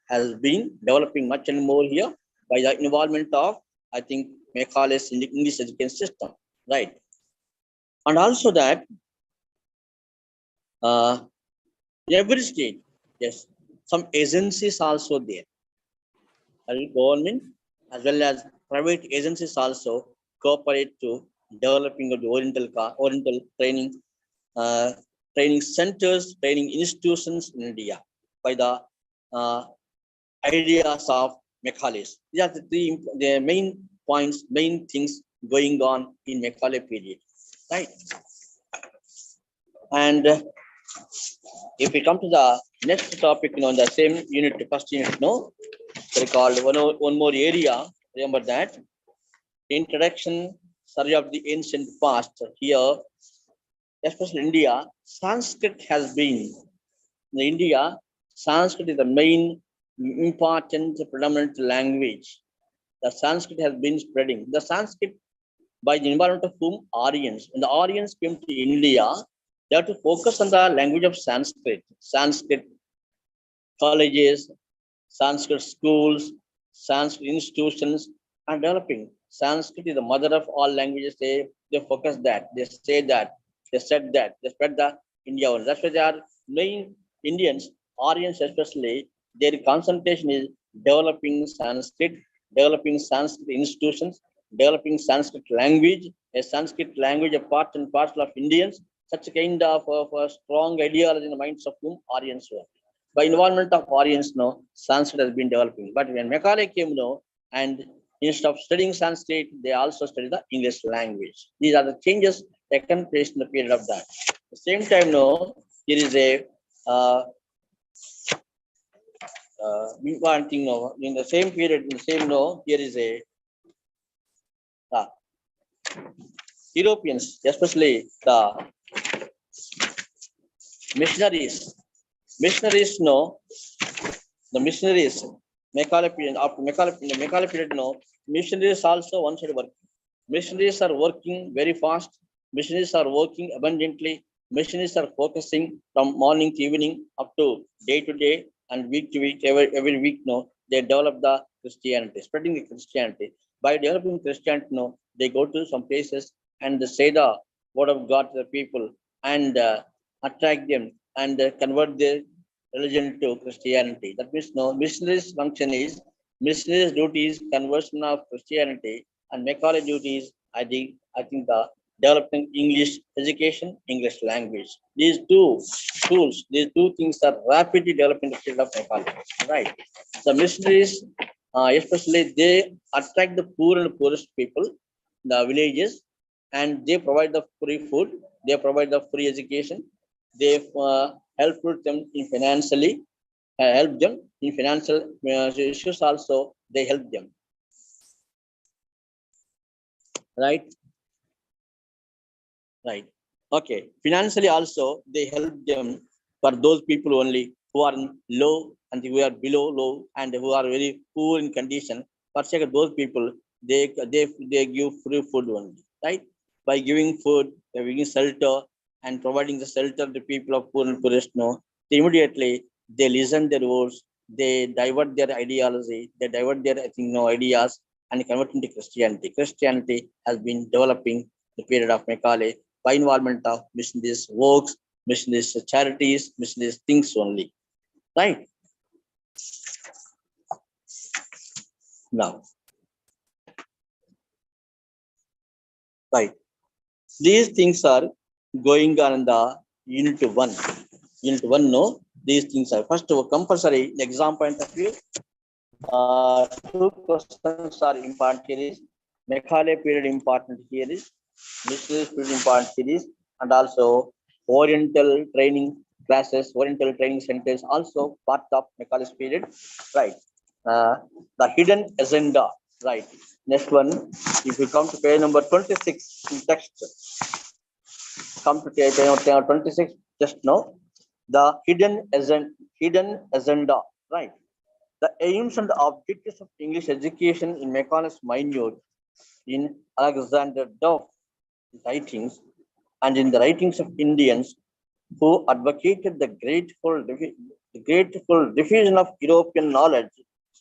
has been developing much and more here by the involvement of, I think, Macaulay's English education system, right? And also that every state, yes, some agencies also there, government as well as private agencies also cooperate to developing of the Oriental uh, training centers, training institutions in India by the uh, ideas of Macaulay's. These are the main points, main things going on in Macaulay period, right? And if we come to the next topic, the same unit, first unit, they called one more area. Remember that introduction, survey of the ancient past. Here, especially India, Sanskrit has been in India. Sanskrit is the main important predominant language. The Sanskrit has been spreading. The Sanskrit by the environment of whom Aryans. When the Aryans came to India, they have to focus on the language of Sanskrit. Sanskrit colleges, Sanskrit schools, Sanskrit institutions are developing. Sanskrit is the mother of all languages. They focus that. They say that. They said that. They spread the India on. That's why they are main Indians, Aryans especially. Their concentration is developing Sanskrit institutions, developing Sanskrit language, a Sanskrit language, a part and parcel of Indians. Such a kind of a strong ideology in the minds of whom Aryans were. By involvement of Aryans, Sanskrit has been developing. But when Macaulay came, and instead of studying Sanskrit, they also studied the English language. These are the changes taken place in the period of that. At the same time, there is a one thing, in the same period, in the same, here is a Europeans, especially the missionaries. Missionaries, the missionaries, Macaulay period, after Macaulay period, missionaries also one side work. Missionaries are working very fast. Missionaries are working abundantly. Missionaries are focusing from morning to evening up to day and week to week, every week, they develop the Christianity, spreading the Christianity. By developing Christianity, they go to some places and they say the word of God to the people and attract them and convert their religion to Christianity. That means missionaries' function is missionaries' duty is conversion of Christianity, and Macaulay duty is I think the developing English education, English language. These two tools, these two things are rapidly developing the field of Macaulay. Right. The missionaries, especially they attract the poor and poorest people, the villages, and they provide the free food, they provide the free education, they help them in financially, help them in financial issues also, they help them. Right. Right. Okay. Financially also, they help them for those people only who are low and who are below low and who are very poor in condition. For those people, they give free food only. Right. By giving food, by giving shelter and providing the shelter to people of poor and poorest, immediately they listen their words, they divert their ideology, they divert their ideas and convert into Christianity. Christianity has been developing the period of Macaulay by involvement of missionaries' works, missionaries' charities, missionaries' things only. Right? Now. Right. These things are going on in the unit 1. Unit 1, these things are first of all compulsory exam point of view. 2 questions are important here is Macaulay period important here is missionaries period important here is, and also Oriental training classes, Oriental training centers also part of Macaulay's period. Right. The hidden agenda. Right. Next one, if you come to page number 26 in text, come to page number 26, just now, the hidden agenda, right? The aims and objectives of English education in Macaulay's minute in Alexander Duff's writings and in the writings of Indians who advocated the grateful the grateful diffusion of European knowledge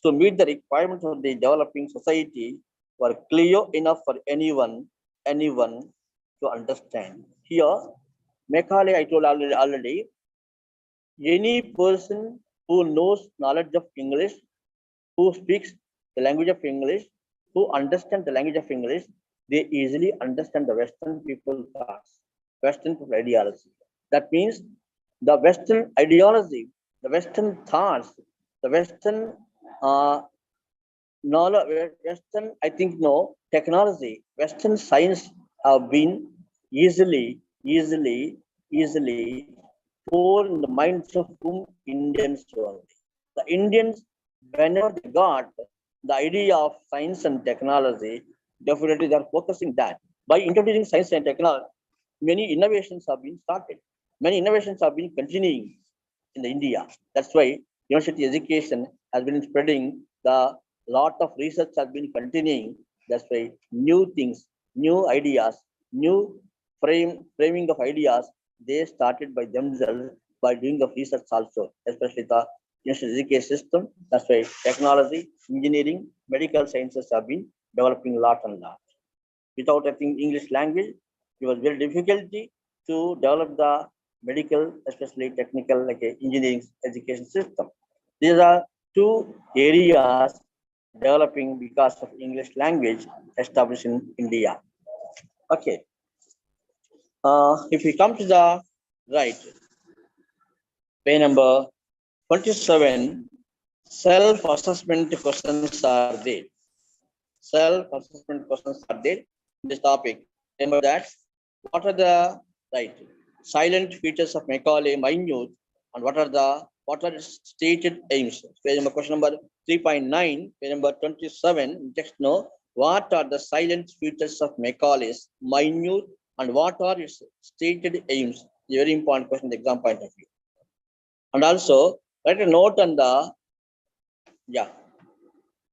to meet the requirements of the developing society were clear enough for anyone to understand. Here, Macaulay, I told already, any person who knows knowledge of English, who speaks the language of English, who understands the language of English, they easily understand the Western people's thoughts, Western people ideology. That means the Western ideology, the Western thoughts, the Western knowledge, Western, I think no, technology, Western science have been easily poured in the minds of whom Indians only. The Indians, whenever they got the idea of science and technology, definitely they are focusing that. By introducing science and technology, many innovations have been started. Many innovations have been continuing in the India. That's why university education has been spreading. The lot of research has been continuing. That's why new things, new ideas, new framing of ideas, they started by themselves by doing the research also, especially the university education system. That's why technology, engineering, medical sciences have been developing a lot and lot. Without, I think, English language, it was very difficult to develop the medical, especially technical, like engineering education system. These are two areas developing because of English language established in India. Okay. If we come to the right, page number 27, self-assessment questions are there. Self-assessment questions are there in this topic. Remember that. What are the right silent features of Macaulay minute, and what are stated aims? Page number question number 3.9, page number 27. Text no. What are the silent features of Macaulay's minute, and what are its stated aims? A very important question, the exam point of view. And also write a note on the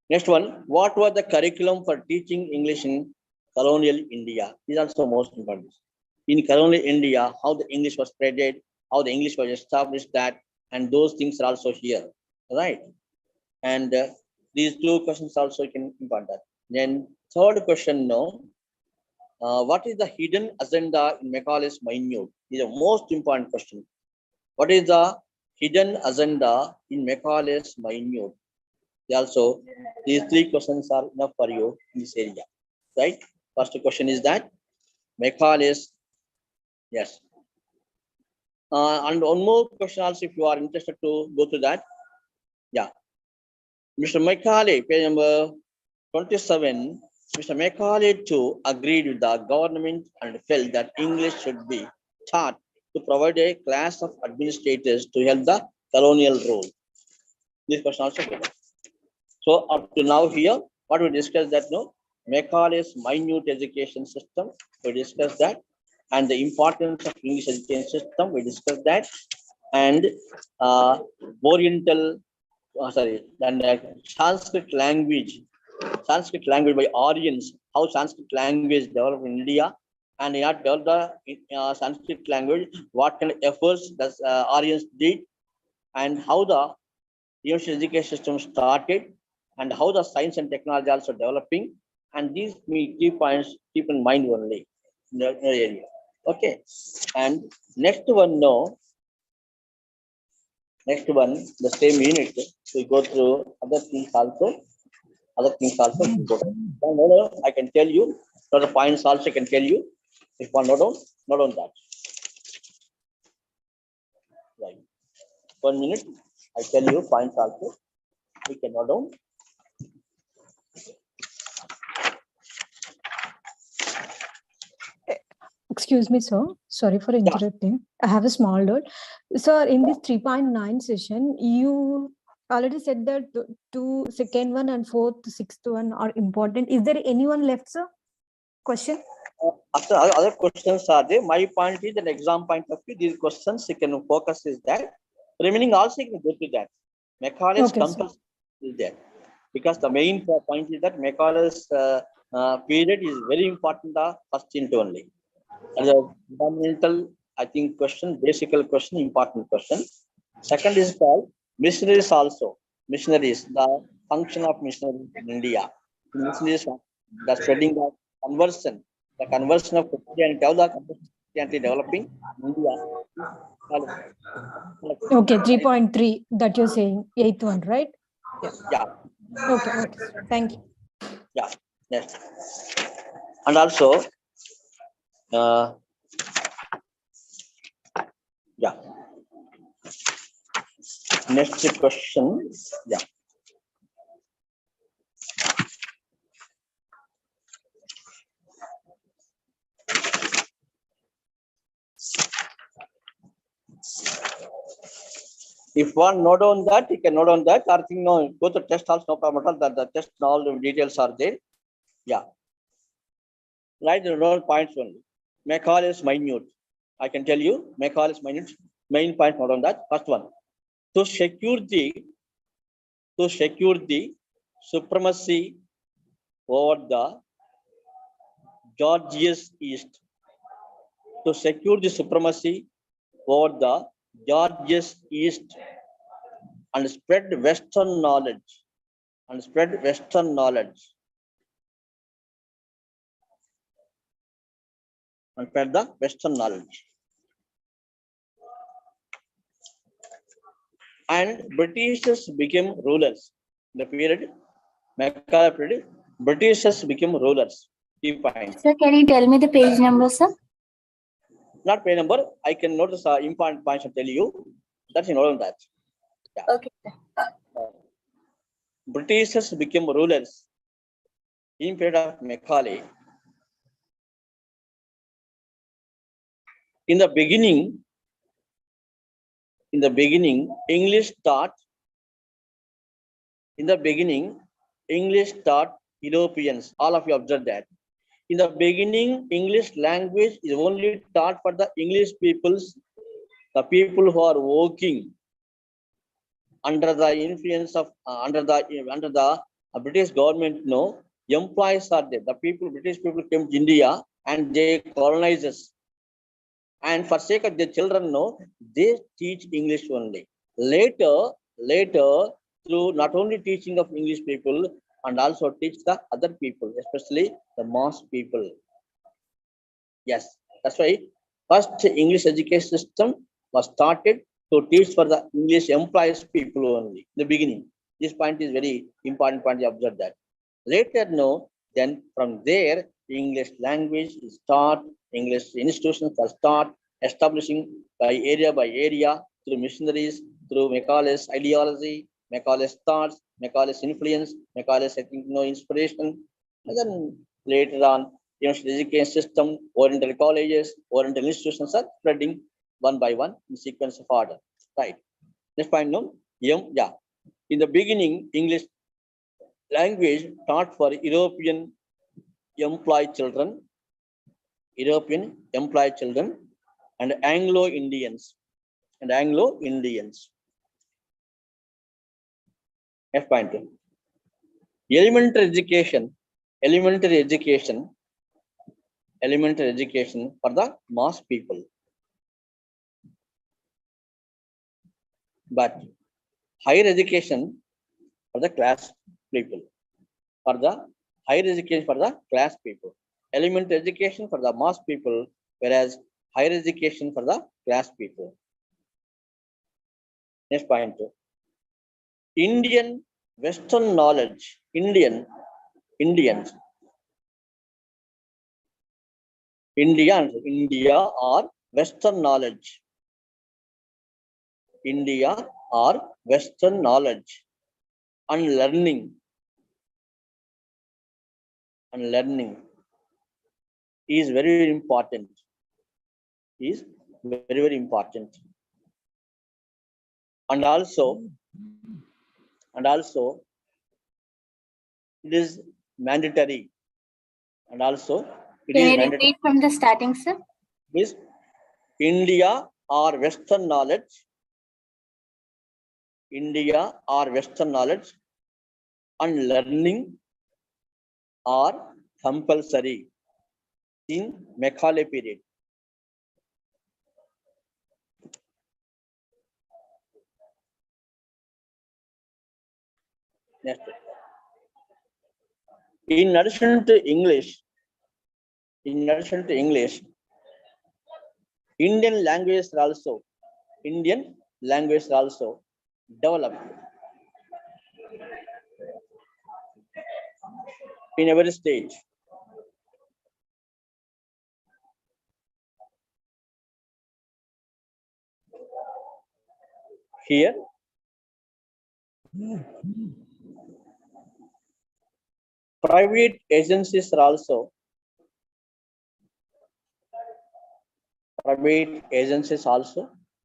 next one. What was the curriculum for teaching English in colonial India? This is also most important. In colonial India, how the English was spreaded, how the English was established, that, and those things are also here, right? And these two questions also can important. Then third question, no. What is the hidden agenda in Macaulay's minute? This is the most important question. What is the hidden agenda in Macaulay's minute? Also, these three questions are enough for you in this area, right? First question is that Macaulay's, yes. And one more question also, if you are interested to go to that. Yeah. Mr. Macaulay, page number 27, Mr. Macaulay too agreed with the government and felt that English should be taught to provide a class of administrators to help the colonial rule. This question also. So up to now here, what we discussed that no, Macaulay's minute education system, we discussed that, and the importance of English education system, we discussed that, and Oriental, and Sanskrit language by Aryans, how Sanskrit language developed in India, and not developed the Sanskrit language, what kind of efforts does Aryans did, and how the university education system started, and how the science and technology also developing, and these key points keep in mind only in the area. Okay, and next one, no. Next one, the same unit, we go through other things also. No, I can tell you. So the points also I can tell you. If one not on that. Right. 1 minute. I tell you points also. We can note down. Excuse me, sir. Sorry for interrupting. I have a small doubt. Sir, in this 3.9 session, you already said that two second one and fourth, sixth one are important. Is there anyone left, sir? Question? After other questions are there, my point is an exam point of view. These questions you can focus is that. Remaining also you can go to that. Macaulay's compulsion is there. Because the main point is that Macaulay's period is very important, the first unit only. And the fundamental, I think, question, basic question, important question. Second is called Missionaries also. Missionaries, the function of missionaries in India. Missionaries, the spreading of conversion, the conversion of Christianity, how the conversion of Christianity developing in India. Okay, 3.3 that you're saying, eighth one, right? Yeah. Yeah, Okay, okay. Thank you. yeah, yes. And also, yeah, next question. Yeah. If one note on that, you can note on that. Or think no, go to test also, no problem at all. That the test and all the details are there. Yeah. Write the note points only. Macall is minute. I can tell you, Macall is minute. Main point note on that. First one. To secure the supremacy over the Georgia's East. To secure the supremacy over the Georgia's East and spread Western knowledge. And spread Western knowledge. And spread the Western knowledge. And Britishers became rulers. The period, Macaulay period, Britishers became rulers. Key point. Sir, can you tell me the page number, sir? Not page number. I can notice important points and tell you. That's in all of that. Yeah. Okay. Britishers became rulers in period of Macaulay. In the beginning, English taught. In the beginning, English taught Europeans. All of you observe that. In the beginning, English language is only taught for the English peoples, the people who are working under the influence of under the British government. No, employees are there. The people, British people came to India and they colonized us. And for sake of their children, no, they teach English only. Later, through not only teaching of English people and also teach the other people, especially the mass people. Yes, that's why first English education system was started to teach for the English employees people only. In the beginning, this point is very important point. You observe that. Later, no, then from there, English language is taught. English institutions are start establishing by area through missionaries, through Macaulay's ideology, Macaulay's thoughts, Macaulay's influence, Macaulay's inspiration, and then later on, education system, Oriental colleges, Oriental institutions are spreading one by one in sequence of order. Right. Next point, no, yeah. In the beginning, English language taught for European employed children, and Anglo-Indians. F point. Elementary education for the mass people. But higher education for the class people. Elementary education for the mass people, whereas higher education for the class people. Next point. Indian Western knowledge. Indians India or Western knowledge. India or Western knowledge and learning is very important. And also it is mandatory. And also it Can is you mandatory. repeat from the starting, sir? Is India or Western knowledge. And learning are compulsory in Macaulay period. Next. In addition to English, Indian languages are also developed in every stage. Here, private agencies are also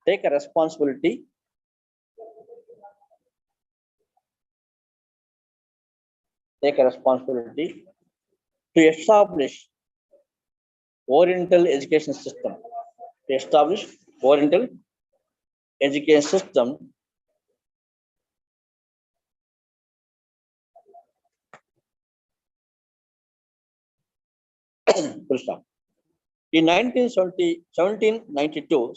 take a responsibility to establish Oriental education system. Full stop. In 1792,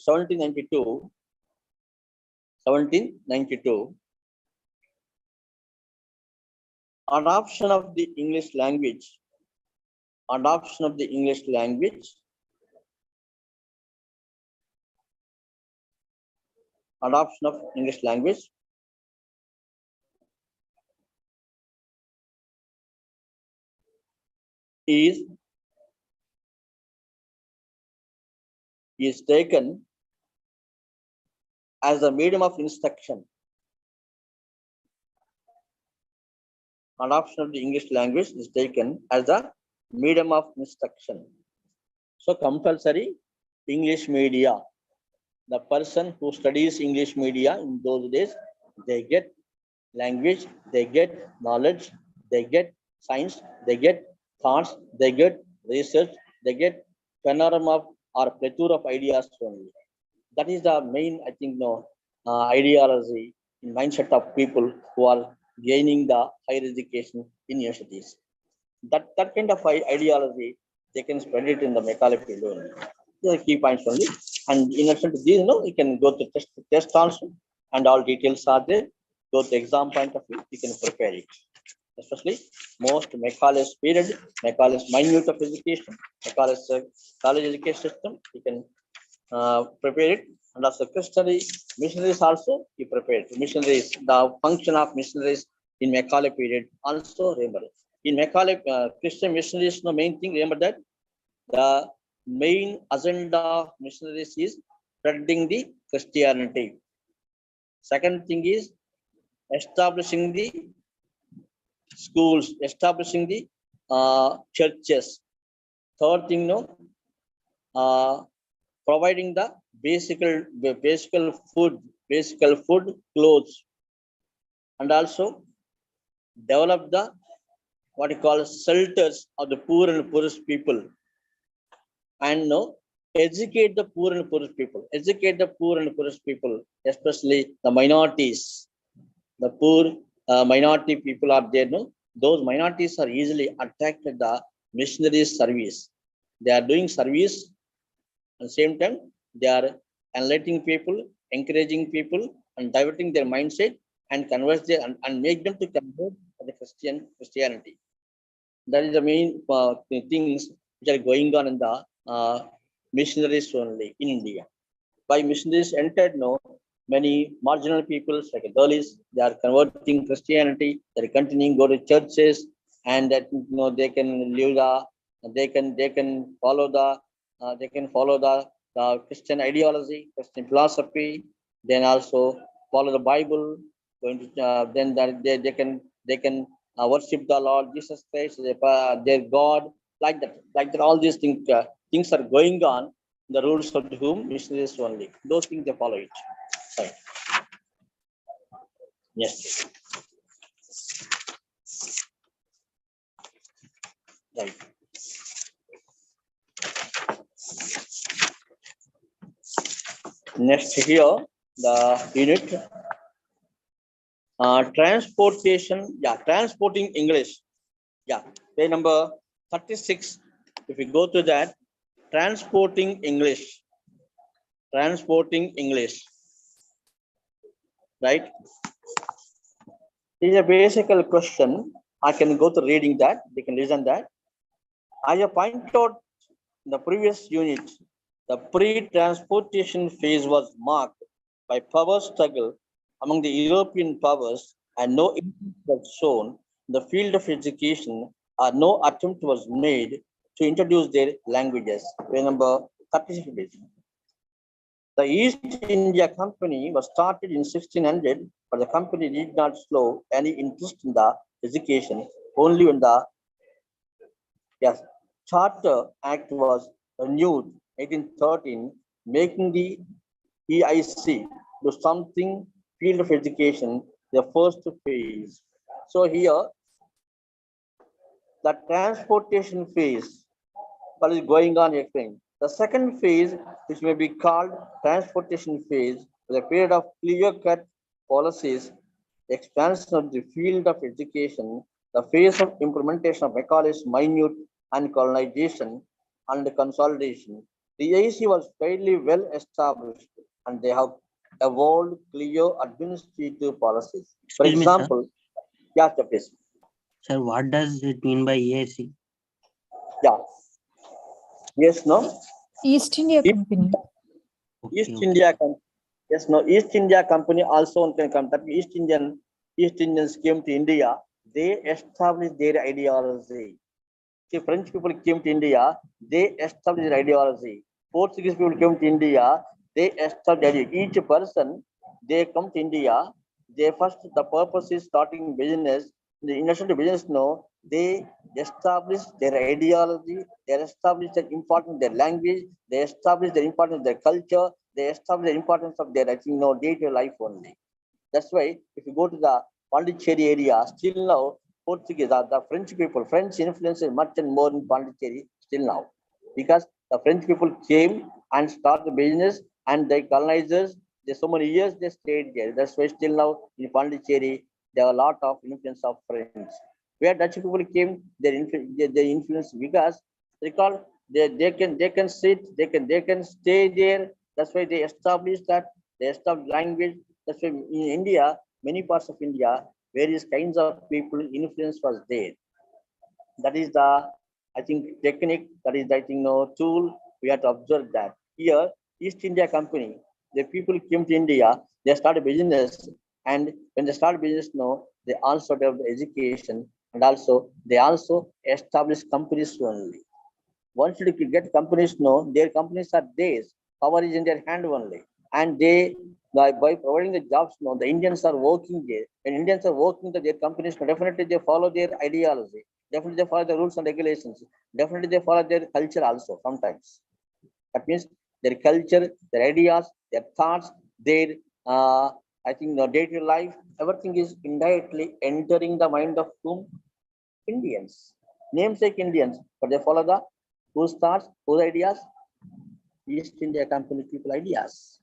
adoption of the English language is taken as a medium of instruction. Adoption of the English language is taken as a medium of instruction. So compulsory English media. The person who studies English media in those days, they get language, they get knowledge, they get science, they get thoughts, they get research, they get panorama or plethora of ideas only. That is the main, I think, ideology in mindset of people who are gaining the higher education in universities. That kind of ideology, they can spread it in the Macaulay field only. The key points only. And in addition to these, you can go to test also, and all details are there. Go to exam point of view, you can prepare it. Especially most Macaulay's period, Macaulay's minute of education, Macaulay's college education system, you can prepare it. And also Christian missionaries also you prepare it. Missionaries, the function of missionaries in Macaulay period also remember. In Macaulay Christian missionaries, the main thing, remember that the main agenda of missionaries is spreading the Christianity. Second thing is establishing the schools, establishing the churches. Third thing, providing the basic food, clothes, and also develop the what you call shelters of the poor and poorest people, and educate the poor and poorest people, especially the minorities. The poor minority people are there. Those minorities are easily attracted the missionary service. They are doing service. At the same time, they are enlightening people, encouraging people, and diverting their mindset and convert them and make them to convert to the Christianity. That is the main things which are going on in the missionaries only in India. By missionaries entered, many marginal peoples like Dalits, they are converting Christianity. They are continuing go to churches, and that they can live they can follow the Christian ideology, Christian philosophy. Then also follow the Bible. Going to then that they can worship the Lord Jesus Christ, their God, like that. All these things are going on. The rules of whom missionaries only. Those things they follow it. Right. Yes. Right. Next here, the unit transportation. Yeah, transporting English. Yeah, page number 36. If we go to that, transporting English. Right. This is a basic question. I can go to reading that. They can listen that. As I pointed out in the previous unit, the pre-transportation phase was marked by power struggle among the European powers, and no interest was shown in the field of education, or no attempt was made to introduce their languages. Remember, 36. The East India Company was started in 1600, but the company did not show any interest in the education. Only when the Charter Act was renewed 1813, making the EIC do something field of education the first phase. So here, the transportation phase, what is going on here? The second phase, which may be called transportation phase, is a period of clear-cut policies, expansion of the field of education, the phase of implementation of Macaulay's minute and colonization and consolidation. The AEC was fairly well established and they have evolved clear administrative policies. For Excuse me, sir. example, yeah, please. Sir, what does it mean by EAC? Yeah. Yes, no? East India Company. East India Company. Yes, no. East India Company also can come. That East Indians came to India. They established their ideology. See, French people came to India. They established their ideology. Portuguese people came to India. They established each person. They come to India. They first the purpose is starting business. The initial business, no. They establish their ideology. They establish the importance of their language. They establish the importance of their culture. They establish the importance of their day-to-day life only. That's why if you go to the Pondicherry area, still now Portuguese, the French people, French influence is much and more in Pondicherry still now, because the French people came and started the business, and the colonizers, they so many years they stayed there. That's why still now in Pondicherry there are a lot of influence of French. Where Dutch people came, their influence, because because they can sit, they can stay there. That's why they established that, they established language. That's why in India, many parts of India, various kinds of people influence was there. That is the, I think, technique. That is, I think, no tool. We have to observe that here, East India Company, the people came to India, they started business, and when they start business, no, they also developed education, and also they also established companies only. Once you get companies, no, their companies are theirs. Power is in their hand only, and they by providing the jobs, no, the Indians are working there. When Indians are working to their companies, no, definitely they follow their ideology. Definitely they follow the rules and regulations. Definitely they follow their culture also sometimes. That means their culture, their ideas, their thoughts, their I think the day-to-day life, everything is indirectly entering the mind of whom? Indians. Namesake Indians, but they follow the whose thoughts, whose ideas? East India Company people ideas.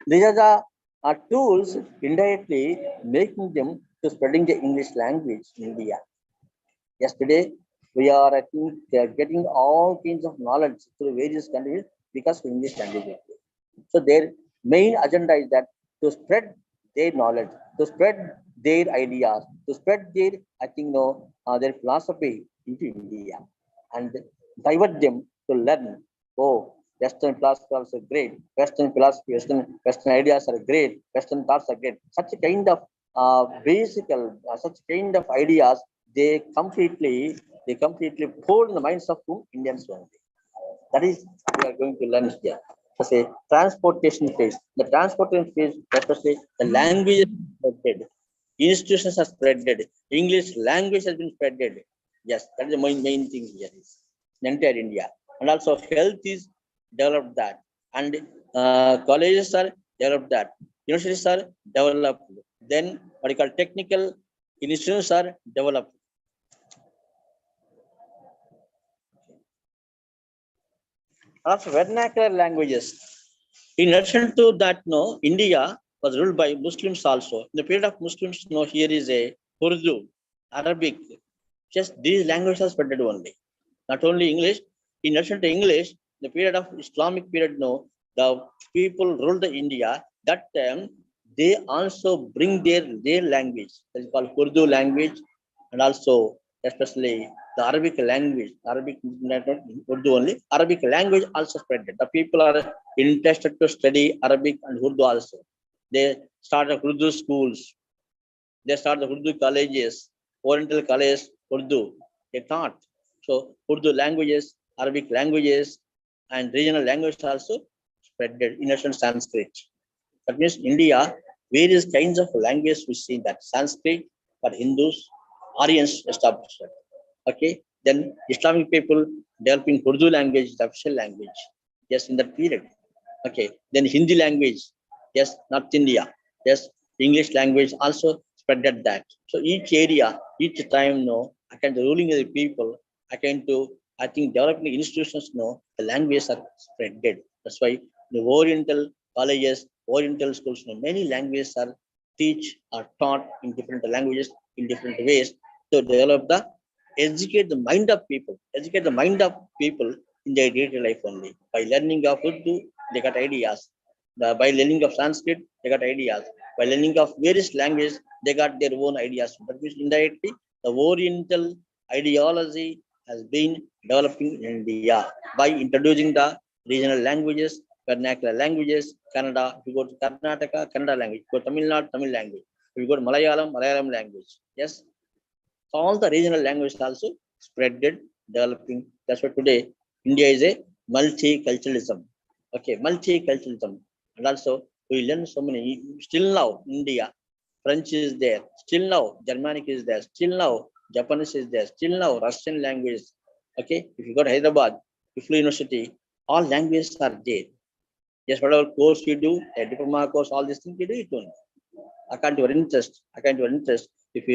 These are the tools indirectly making them to spreading the English language in India. Yesterday, we are, I think, getting all kinds of knowledge through various countries because of English language. So their main agenda is that to spread their knowledge, to spread their ideas, to spread their, I think, no, their philosophy into India, and divert them to learn. Oh, Western philosophy also great. Western philosophy, Western ideas are great. Western thoughts are great. Such a kind of such kind of ideas, they completely pour in the minds of whom? Indians only. That is, we are going to learn here. So say transportation phase. The transportation phase, especially the language is spreaded, institutions are spreaded, English language has been spreaded. Yes, that is the main thing here is in entire India. And also health is developed that, and colleges are developed that, universities are developed. Then what you call technical institutions are developed. Also vernacular languages. In addition to that, no, India was ruled by Muslims also. In the period of Muslims, no, here is a Urdu, Arabic. Just these languages are spread only. Not only English. In addition to English, the period of Islamic period, no, the people ruled the India. That time, they also bring their language, that is called Urdu language, and also especially the Arabic language, Arabic, not Urdu only, Arabic language also spread. The people are interested to study Arabic and Urdu also. They start Urdu schools, they start the Urdu colleges, Oriental college, Urdu. They taught. So Urdu languages, Arabic languages, and regional languages also spreaded in Asian Sanskrit. That means India, various kinds of languages we see that Sanskrit for Hindus, Aryans established. Okay, then Islamic people developing Urdu language, the official language. Yes, in that period. Okay, then Hindi language. Yes, North India. Yes, English language also spreaded that. So each area, each time, no, again the ruling of the people, again to I think developing institutions, no, the languages are spreaded. That's why the Oriental colleges, Oriental schools, no, many languages are teach or taught in different languages in different ways to develop the educate the mind of people, educate the mind of people in their daily life only. By learning of Urdu, they got ideas. By learning of Sanskrit, they got ideas. By learning of various languages, they got their own ideas. But indirectly, the Oriental ideology has been developing in India by introducing the regional languages, vernacular languages, Kannada. If you go to Karnataka, Kannada language. If you go to Tamil Nadu, Tamil language. If you go to Malayalam, Malayalam language. Yes. So all the regional languages also spreaded, developing. That's why today India is a multiculturalism. Okay, multiculturalism. And also we learn so many. Still now, India, French is there. Still now, Germanic is there. Still now, Japanese is there. Still now, Russian language. Okay, if you go to Hyderabad, Iflu University, all languages are there. Yes, whatever course you do, a diploma course, all these things you do it only. According to your interest, according to your interest. If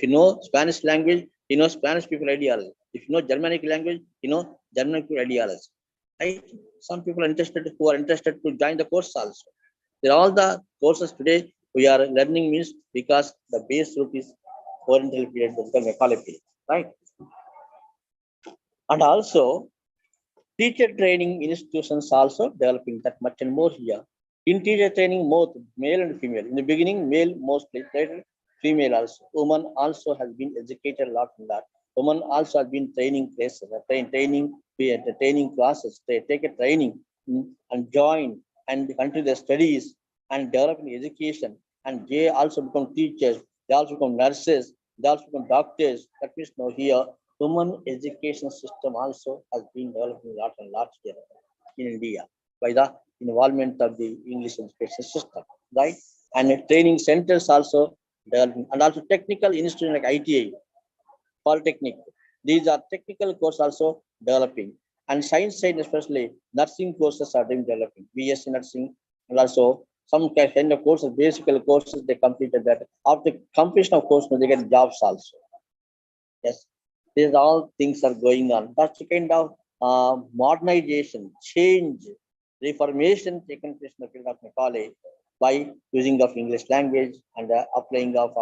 you know Spanish language, you know Spanish people ideology. If you know Germanic language, you know German people ideology. Right? Some people are interested who are interested to join the course also. They're all the courses today we are learning means because the base root is Oriental period, the Macaulay period, right? And also teacher training institutions also developing that much and more here. In teacher training, both male and female. In the beginning, male mostly, later female also. Woman also has been educated a lot in that. Woman also has been training places, training classes. They take a training and join and continue their studies and developing education. And they also become teachers. They also become nurses. They also become doctors. That means now here, women education system also has been developing a lot and lot here in India by the involvement of the English education system, right? And training centers also developing, and also technical institutions like ITI, Polytechnic. These are technical courses also developing, and science side especially nursing courses are being developing. BSc nursing, and also some kind of courses, basic courses they completed that. After completion of course, they get jobs also. Yes, these all things are going on. That's the kind of modernization, change, reformation taken place in the field of Macaulay by using of English language and the applying of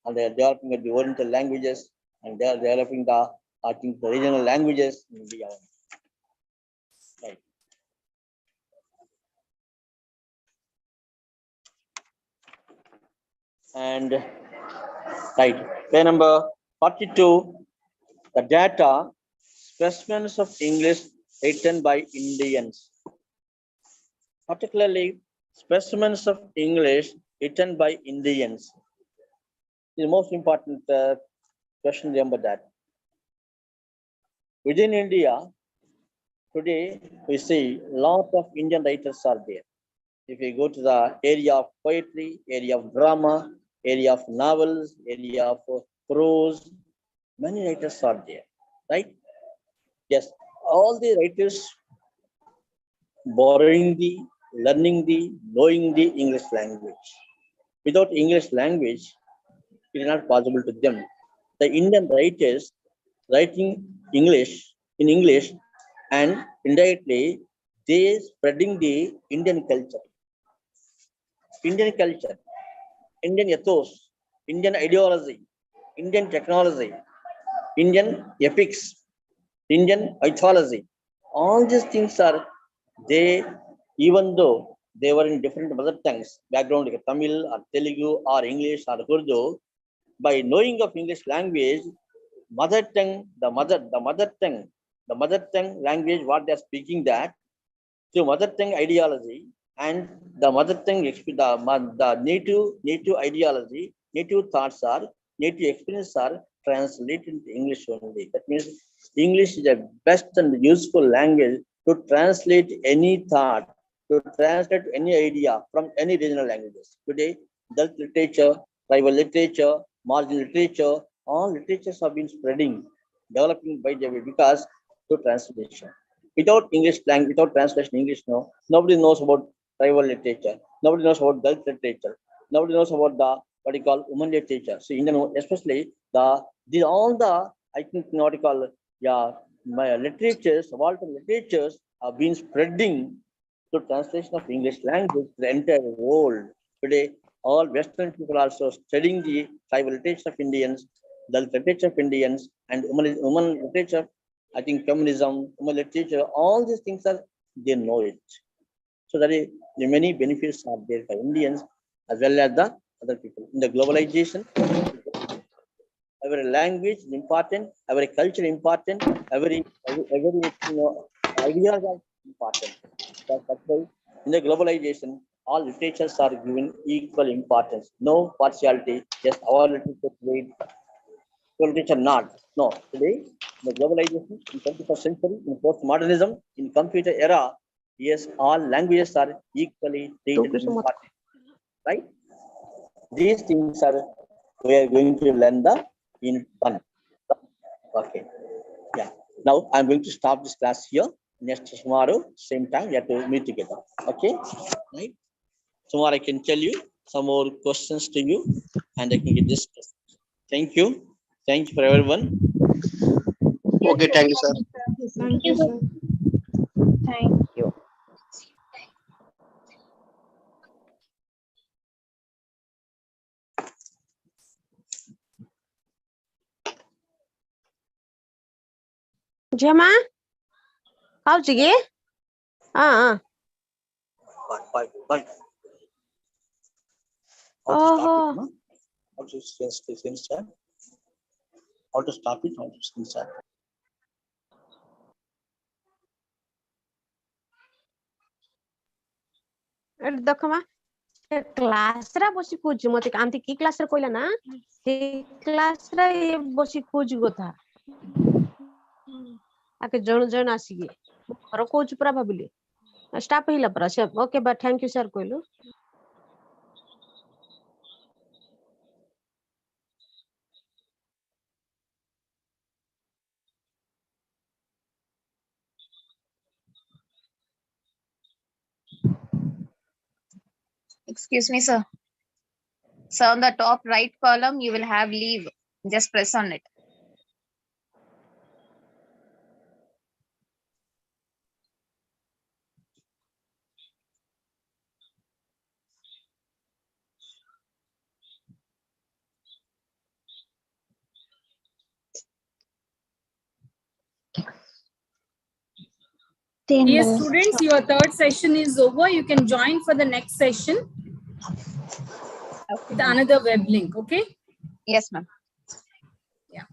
and the developing of the Oriental languages, and they are developing the I think the regional languages in India. Right. And right, page number 42. The data specimens of English written by Indians, particularly specimens of English written by Indians. The most important question, remember that. Within India, today we see lots of Indian writers are there. If we go to the area of poetry, area of drama, area of novels, area of prose, many writers are there, right? Yes, all the writers borrowing the, learning the, knowing the English language. Without English language, it is not possible to them. The Indian writers writing English in English and indirectly they spreading the Indian culture, Indian ethos, Indian ideology, Indian technology, Indian epics, Indian mythology. All these things are they, even though they were in different mother tongues, background like Tamil or Telugu or English or Urdu. By knowing of English language, mother tongue, the mother tongue language, what they are speaking that, through mother tongue ideology and the mother tongue, the native ideology, native thoughts are, native experiences are translated into English only. That means English is the best and useful language to translate any thought, to translate any idea from any regional languages. Today, Dalit literature, tribal literature, marginal literature, all literatures have been spreading, developing by the way because to translation. Without English language, without translation English, no, nobody knows about tribal literature. Nobody knows about Dalit literature. Nobody knows about the what you call women literature. So Indian, especially all the I think what you call my literatures, all the literatures have been spreading to translation of English language to the entire world. Today, all Western people are also studying the tribal literature of Indians, the literature of Indians, and women literature. I think feminism, women literature, all these things are they know it. So that the many benefits are there for Indians as well as the other people. In the globalization, every language is important, every culture important, every ideas are important. That's why in the globalization, all literatures are given equal importance. No partiality, just our literature great, your literature not. No, today the globalization in 21st century, in postmodernism, in computer era, yes, all languages are equally treated important, right? These things are we are going to learn the in one. Okay. Yeah. Now I'm going to stop this class here. Next tomorrow, same time, we have to meet together. Okay. Right. Tomorrow I can tell you some more questions to you and I can get this. Thank you. Thank you for everyone. Okay, thank you, sir. Thank you, sir. Thank you. Jama, how's it? Bye. Bye. Bye. How to start it, no? How to start? How to start it? How to start? ଦେଖ ମା class ରେ ବସି ଖୋଜୁ ମତେ ଆନ୍ତି କି class ରେ କହିଲା ନା ସେ କ୍ଲାସ ରେ ବସି ଖୋଜୁ କଥା ଆକେ ଜଣ ଆସିକି ଘର କହୁଛୁ ପୁରା ଭାବିଲି ଷ୍ଟାଫ ହେଇଲା ପରା ସେ ଓକେ ବା ଥ୍ୟାଙ୍କ ୟୁ ସାର୍ କହିଲୁ Excuse me, sir. So on the top right column, you will have leave. Just press on it. Dear students, your third session is over. You can join for the next session with another web link. Okay. Yes, ma'am. Yeah.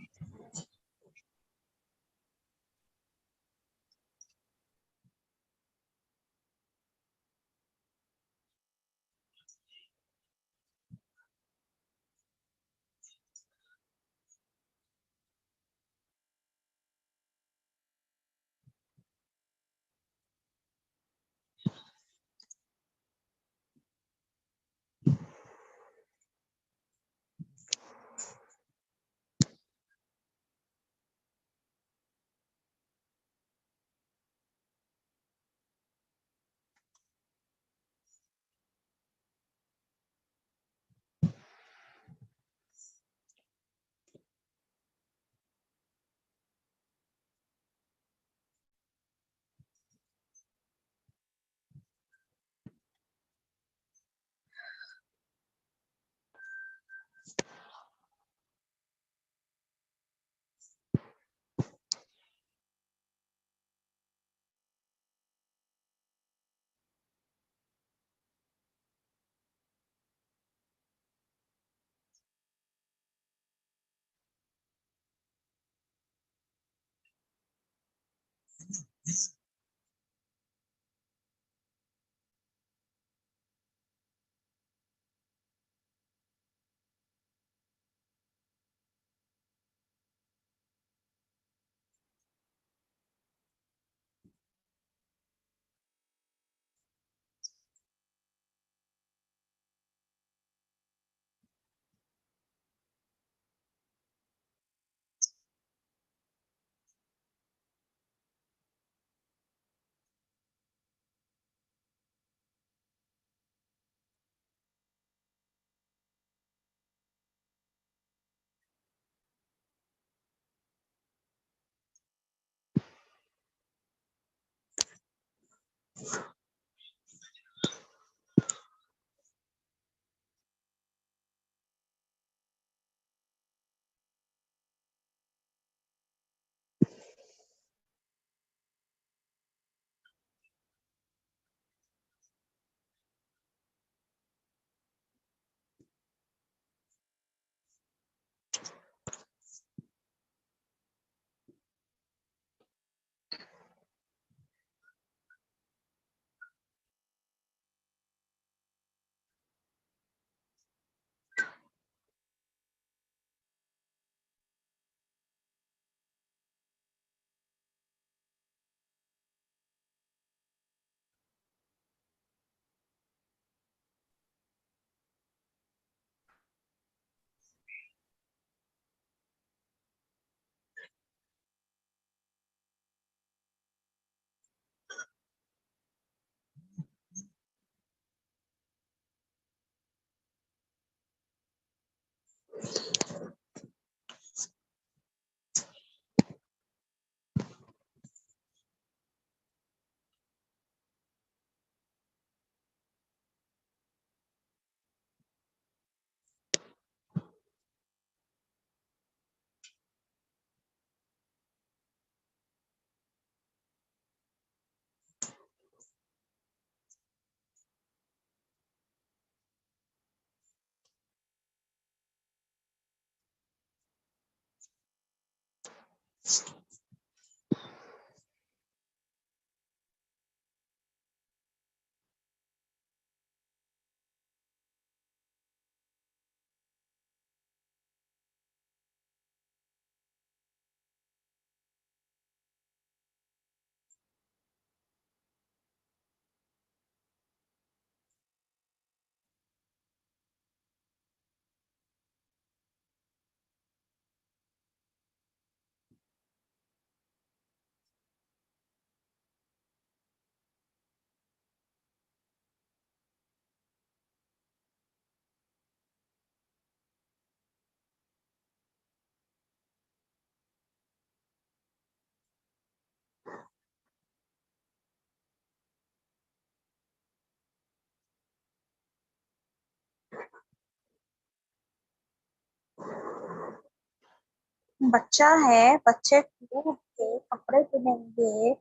बच्चा है, बच्चे कूद के कपड़े पहनेंगे,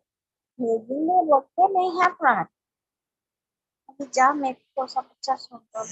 भेजेंगे बोल के नहीं है प्राण। अभी जा, मेरे को सब बच्चा सुन रहा।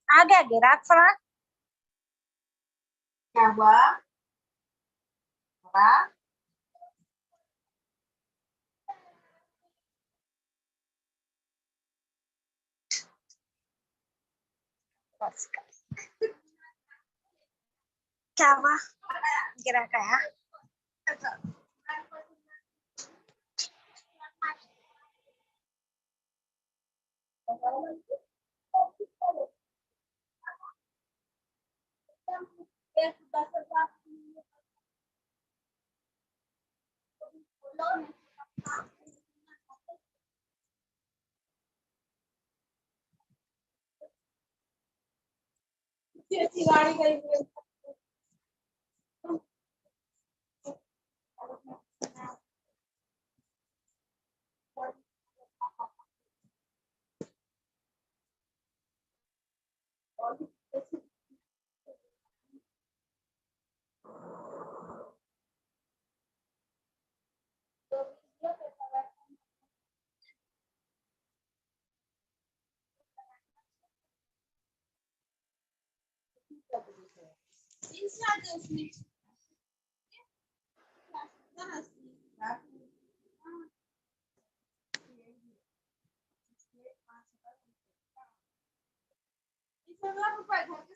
आगे आगे राख फराक। क्या हुआ? फराक? बस कर। क्या हुआ? गिरा गया।